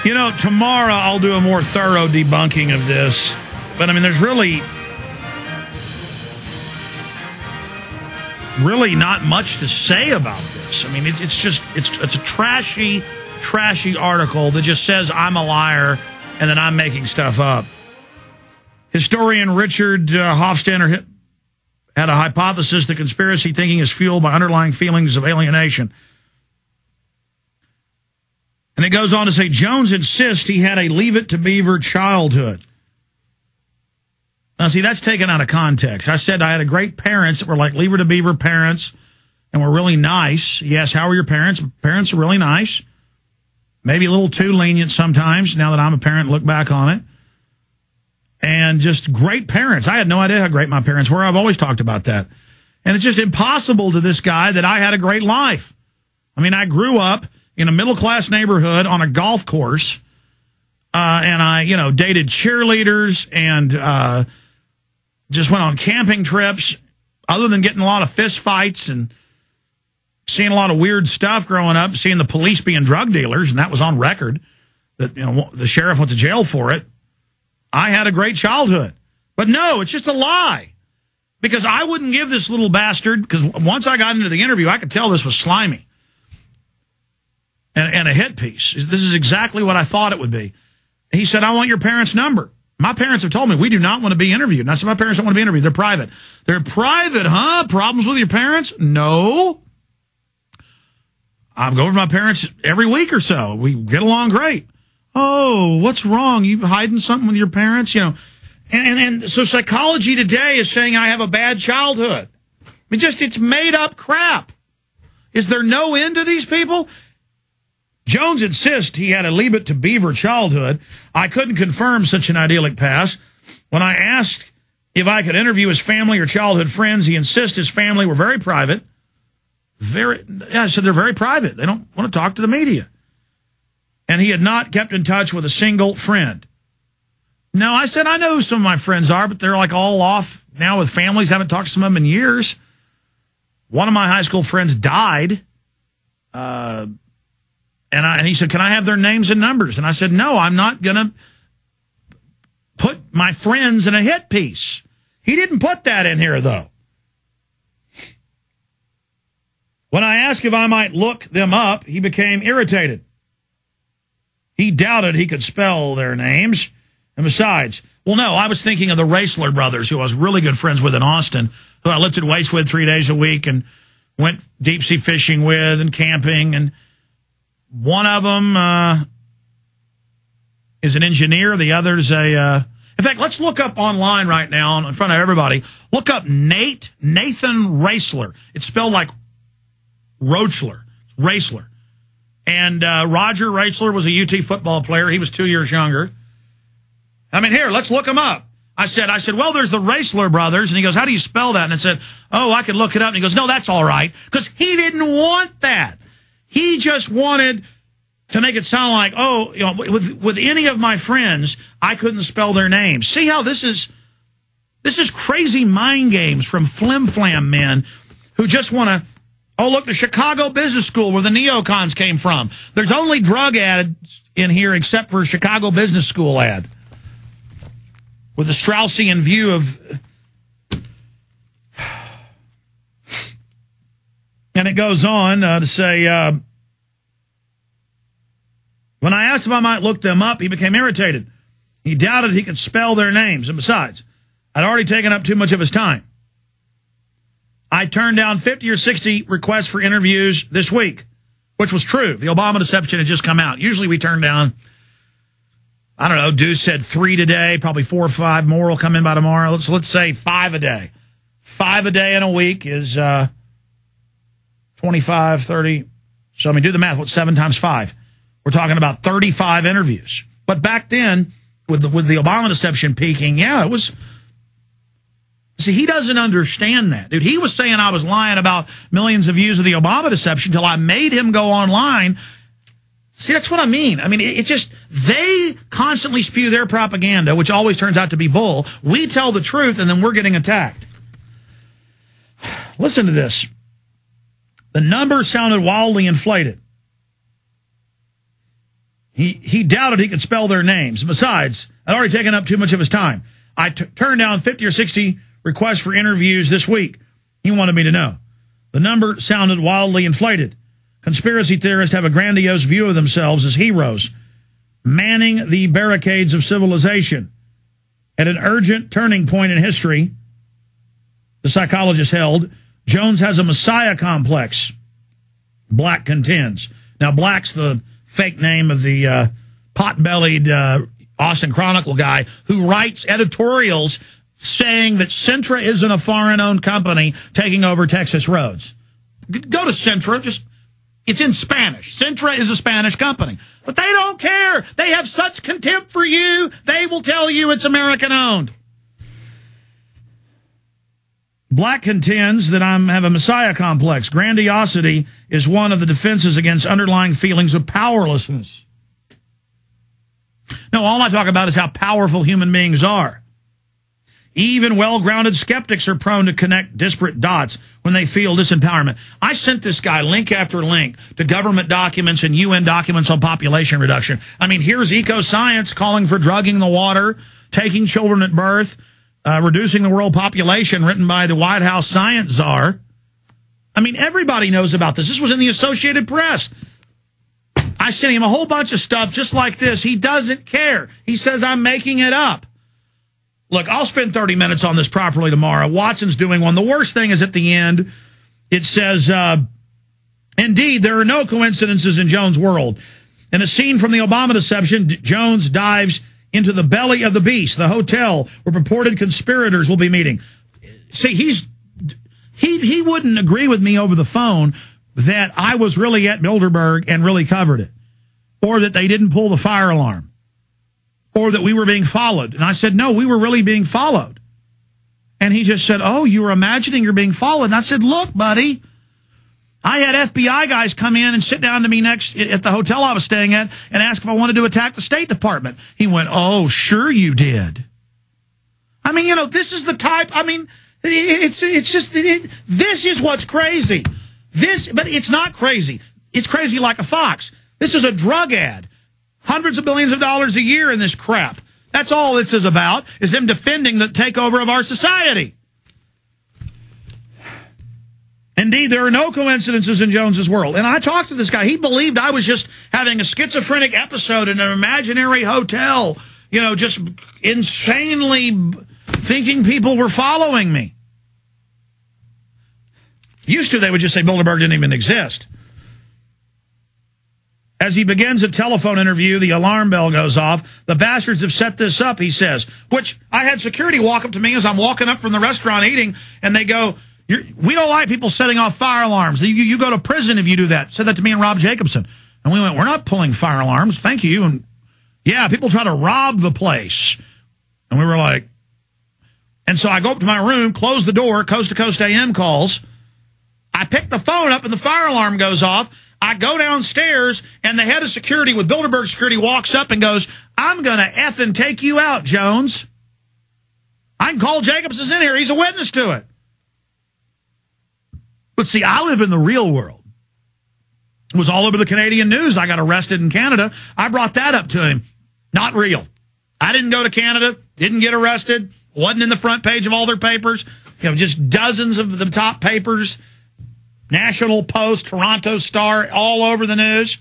You know, tomorrow I'll do a more thorough debunking of this. But, I mean, there's really not much to say about this. I mean, it's a trashy article that just says I'm a liar and that I'm making stuff up. Historian Richard Hofstadter had a hypothesis that conspiracy thinking is fueled by underlying feelings of alienation. And it goes on to say, Jones insists he had a Leave It to Beaver childhood. Now, see, that's taken out of context. I said I had a great parents that were like Leave It to Beaver parents and were really nice. Yes, how were your parents? Parents are really nice. Maybe a little too lenient sometimes, now that I'm a parent, look back on it. And just great parents. I had no idea how great my parents were. I've always talked about that. And it's just impossible to this guy that I had a great life. I mean, I grew up in a middle-class neighborhood on a golf course, and I, dated cheerleaders and just went on camping trips. Other than getting a lot of fist fights and seeing a lot of weird stuff growing up, seeing the police being drug dealers, and that was on record, that the sheriff went to jail for it. I had a great childhood. But no, it's just a lie. Because I wouldn't give this little bastard, because once I got into the interview, I could tell this was slimy. And a hit piece. This is exactly what I thought it would be. He said, I want your parents' number. My parents have told me we do not want to be interviewed. And I said, my parents don't want to be interviewed. They're private. They're private, huh? Problems with your parents? No. I go over to my parents every week or so. We get along great. Oh, what's wrong? You hiding something with your parents? And so psychology today is saying I have a bad childhood. I mean, it's made up crap. Is there no end to these people? Jones insists he had a Leave It to Beaver childhood. I couldn't confirm such an idyllic past. When I asked if I could interview his family or childhood friends, he insists his family were very private. I said they're very private. They don't want to talk to the media. And he had not kept in touch with a single friend. No, I said, I know who some of my friends are, but they're like all off now with families. I haven't talked to some of them in years. One of my high school friends died. And he said, can I have their names and numbers? And I said, no, I'm not going to put my friends in a hit piece. He didn't put that in here, though. When I asked if I might look them up, he became irritated. He doubted he could spell their names. And besides, well, no, I was thinking of the Raisler brothers, who I was really good friends with in Austin, who I lifted weights with 3 days a week and went deep-sea fishing with and camping. And one of them is an engineer. The other is a... in fact, let's look up online right now in front of everybody. Look up Nathan Raisler. It's spelled like Roachler. Raisler. And Roger Raisler was a UT football player. He was 2 years younger. I mean, here, let's look him up. I said, well, there's the Raisler brothers. And he goes, how do you spell that? And I said, oh, I can look it up. And he goes, no, that's all right. Because he didn't want that. He just wanted to make it sound like, oh, with any of my friends, I couldn't spell their names. See how this is crazy mind games from flim-flam men who just want to, oh, look, the Chicago Business School where the neocons came from. There's only drug ads in here except for a Chicago Business School ad with the Straussian view of... And it goes on to say, when I asked if I might look them up, he became irritated. He doubted he could spell their names. And besides, I'd already taken up too much of his time. I turned down 50 or 60 requests for interviews this week, which was true. The Obama deception had just come out. Usually we turn down, I don't know, Deuce said 3 today, probably 4 or 5 more will come in by tomorrow. Let's say 5 a day. 5 a day in a week is 25, 30. So, I mean, do the math. What's 7 times 5? We're talking about 35 interviews. But back then, with the Obama deception peaking, yeah, it was... See, he doesn't understand that. Dude, he was saying I was lying about millions of views of the Obama deception until I made him go online. See, that's what I mean. I mean, it just... They constantly spew their propaganda, which always turns out to be bull. We tell the truth, and then we're getting attacked. Listen to this. The number sounded wildly inflated. He doubted he could spell their names. Besides, I'd already taken up too much of his time. I turned down 50 or 60 requests for interviews this week. He wanted me to know. The number sounded wildly inflated. Conspiracy theorists have a grandiose view of themselves as heroes, manning the barricades of civilization. At an urgent turning point in history, the psychologist held, Jones has a messiah complex. Black contends. Now, Black's the fake name of the pot-bellied Austin Chronicle guy who writes editorials saying that Centra isn't a foreign-owned company taking over Texas roads. Go to Centra. It's in Spanish. Centra is a Spanish company. But they don't care. They have such contempt for you, they will tell you it's American-owned. Black contends that I have a messiah complex. Grandiosity is one of the defenses against underlying feelings of powerlessness. No, all I talk about is how powerful human beings are. Even well-grounded skeptics are prone to connect disparate dots when they feel disempowerment. I sent this guy link after link to government documents and UN documents on population reduction. I mean, here's eco-science calling for drugging the water, taking children at birth, reducing the world population, written by the White House science czar. I mean, everybody knows about this. This was in the Associated Press. I sent him a whole bunch of stuff just like this. He doesn't care. He says I'm making it up. Look, I'll spend 30 minutes on this properly tomorrow. Watson's doing one. The worst thing is at the end, it says, indeed, there are no coincidences in Jones' world. In a scene from the Obama deception, Jones dives into the belly of the beast, the hotel where purported conspirators will be meeting. See, he wouldn't agree with me over the phone that I was really at Bilderberg and really covered it, or that they didn't pull the fire alarm, or that we were being followed. And I said, no, we were really being followed. And he just said, oh, you were imagining you're being followed. And I said, look, buddy, I had FBI guys come in and sit down to me next at the hotel I was staying at and ask if I wanted to attack the State Department. He went, oh, sure you did. I mean, you know, this is the type, I mean, this is what's crazy. But it's not crazy. It's crazy like a fox. This is a drug ad. Hundreds of billions of dollars a year in this crap. That's all this is about, is them defending the takeover of our society. Indeed, there are no coincidences in Jones's world. And I talked to this guy. He believed I was just having a schizophrenic episode in an imaginary hotel, you know, just insanely thinking people were following me. Used to, they would just say Bilderberg didn't even exist. As he begins a telephone interview, the alarm bell goes off. The bastards have set this up, he says, which I had security walk up to me as I'm walking up from the restaurant eating, and they go, we don't like people setting off fire alarms. You go to prison if you do that. Said that to me and Rob Jacobson. And we went, we're not pulling fire alarms. Thank you. And yeah, people try to rob the place. And we were like, and so I go up to my room, close the door, Coast to Coast AM calls. I pick the phone up and the fire alarm goes off. I go downstairs and the head of security with Bilderberg Security walks up and goes, I'm going to effing take you out, Jones. I can call Jacobson's in here. He's a witness to it. But see, I live in the real world. It was all over the Canadian news. I got arrested in Canada. I brought that up to him. Not real. I didn't go to Canada, didn't get arrested, wasn't in the front page of all their papers. You know, just dozens of the top papers, National Post, Toronto Star, all over the news.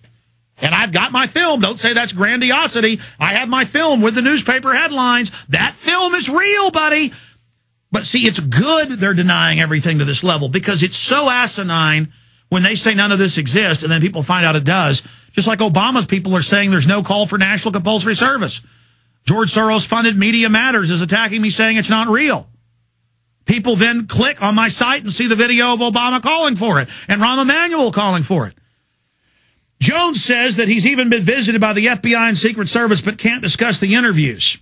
And I've got my film. Don't say that's grandiosity. I have my film with the newspaper headlines. That film is real, buddy. But see, it's good they're denying everything to this level because it's so asinine when they say none of this exists and then people find out it does. Just like Obama's people are saying there's no call for national compulsory service. George Soros-funded Media Matters is attacking me saying it's not real. People then click on my site and see the video of Obama calling for it and Rahm Emanuel calling for it. Jones says that he's even been visited by the FBI and Secret Service but can't discuss the interviews.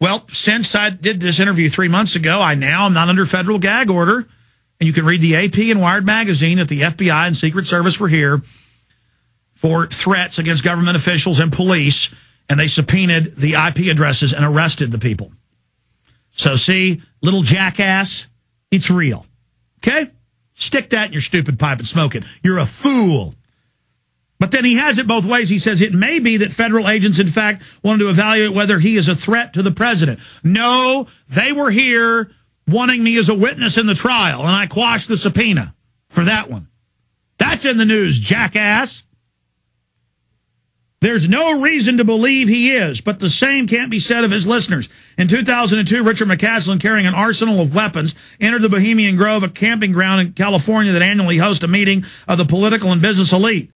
Well, since I did this interview 3 months ago, I'm not under federal gag order. And you can read the AP and Wired magazine that the FBI and Secret Service were here for threats against government officials and police, and they subpoenaed the IP addresses and arrested the people. So see, little jackass, it's real. Okay? Stick that in your stupid pipe and smoke it. You're a fool. But then he has it both ways. He says it may be that federal agents, in fact, wanted to evaluate whether he is a threat to the president. No, they were here wanting me as a witness in the trial, and I quashed the subpoena for that one. That's in the news, jackass. There's no reason to believe he is, but the same can't be said of his listeners. In 2002, Richard McCaslin, carrying an arsenal of weapons, entered the Bohemian Grove, a camping ground in California that annually hosts a meeting of the political and business elite.